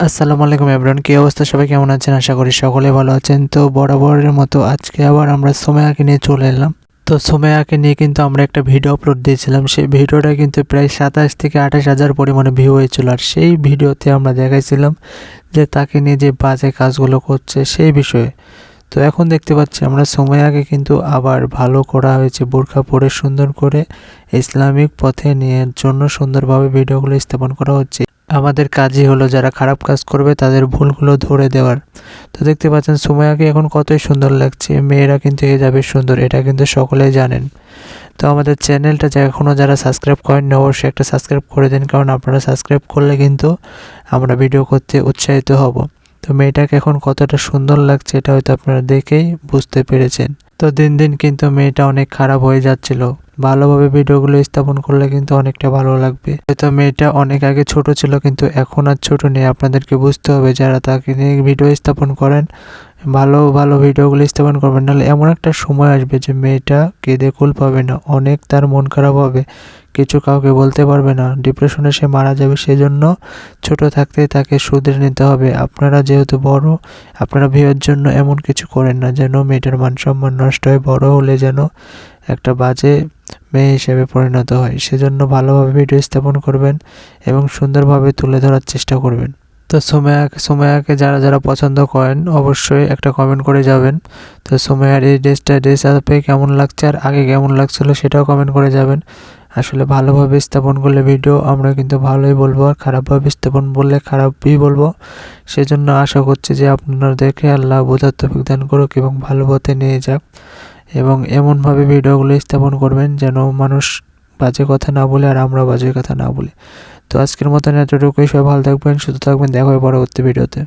আসসালামু আলাইকুম এভরিওয়ান, কি অবস্থা? সবাই কেমন আছেন? আশা করি সকলে ভালো আছেন। তো বরাবরের মতো আজকে আবার আমরা সুমাইয়াকে নিয়ে চলে এলাম। তো সুমাইয়াকে নিয়ে কিন্তু আমরা একটা ভিডিও আপলোড দিয়েছিলাম। সেই ভিডিওটা কিন্তু প্রায় 27 থেকে 28 হাজার পরিমাণে ভিউ হয়েছিল। আর সেই ভিডিওতে আমরা দেখাইছিলাম যে তাকে নিয়ে যে বাজে কাজগুলো করছে সেই বিষয়ে। তো এখন দেখতে পাচ্ছি আমরা সুমাইয়াকে কিন্তু আবার ভালো করা হয়েছে, বোরকা পরে সুন্দর করে ইসলামিক পথে নিয়ে জন্য সুন্দরভাবে ভিডিওগুলো স্থাপন করা হচ্ছে। আমাদের কাজই হলো যারা খারাপ কাজ করবে তাদের ভুলগুলো ধরে দেওয়ার। তো দেখতে পাচ্ছেন সুমাইয়াকে এখন কতই সুন্দর লাগছে, মেয়েরা কিন্তু হয়ে যাবে সুন্দর, এটা কিন্তু সকলেই জানেন। তো আমাদের চ্যানেলটা এখনও যারা সাবস্ক্রাইব করেননি অবশ্যই একটা সাবস্ক্রাইব করে দিন, কারণ আপনারা সাবস্ক্রাইব করলে কিন্তু আমরা ভিডিও করতে উৎসাহিত হব। তো মেয়েটাকে এখন কতটা সুন্দর লাগছে এটা হয়তো আপনারা দেখেই বুঝতে পেরেছেন। তো দিন দিন কিন্তু মেয়েটা অনেক খারাপ হয়ে যাচ্ছিল, ভালোভাবে ভিডিওগুলো স্থাপন করলে কিন্তু অনেকটা ভালো লাগবে। হয়তো মেয়েটা অনেক আগে ছোট ছিল, কিন্তু এখন আর ছোট নেই। আপনাদেরকে বুঝতে হবে যারা তাকে নিয়ে ভিডিও স্থাপন করেন, ভালো ভালো ভিডিওগুলো স্থাপন করবেন, নাহলে এমন একটা সময় আসবে যে মেয়েটা কেঁদে কুল পাবে না, অনেক তার মন খারাপ হবে, কিছু কাউকে বলতে পারবে না, ডিপ্রেশনে সে মারা যাবে। সেজন্য ছোট থাকতেই তাকে শুধরে নিতে হবে। আপনারা যেহেতু বড়, আপনারা ভিউয়ের জন্য এমন কিছু করেন না যেন মেয়েটার মান সম্মান নষ্ট হয়, বড় হলে যেন একটা বাজে মেয়ে হিসেবে পরিণত হয়। সেজন্য ভালোভাবে ভিডিও স্থাপন করবেন এবং সুন্দরভাবে তুলে ধরার চেষ্টা করবেন। তো সুমাইয়াকে যারা যারা পছন্দ করেন অবশ্যই একটা কমেন্ট করে যাবেন। তো সুমাইয়ার এই ড্রেস আপে কেমন লাগছে আর আগে কেমন লাগছিল সেটাও কমেন্ট করে যাবেন। আসলে ভালোভাবে স্থাপন করলে ভিডিও আমরা কিন্তু ভালোই বলবো, আর খারাপভাবে স্থাপন বললে খারাপই বলবো। সেজন্য আশা করছি যে আপনাদেরকে আল্লাহ বোঝার তৌফিক দান করুক এবং ভালো পথে নিয়ে যাক, এবং এমনভাবে ভিডিওগুলো স্থাপন করবেন যেন মানুষ বাজে কথা না বলে আর আমরা বাজে কথা না বলি। তো আজকের মতন এতটুকুই। সবাই ভালো থাকবেন, সুস্থ থাকবেন, দেখা হবে পরবর্তী ভিডিওতে।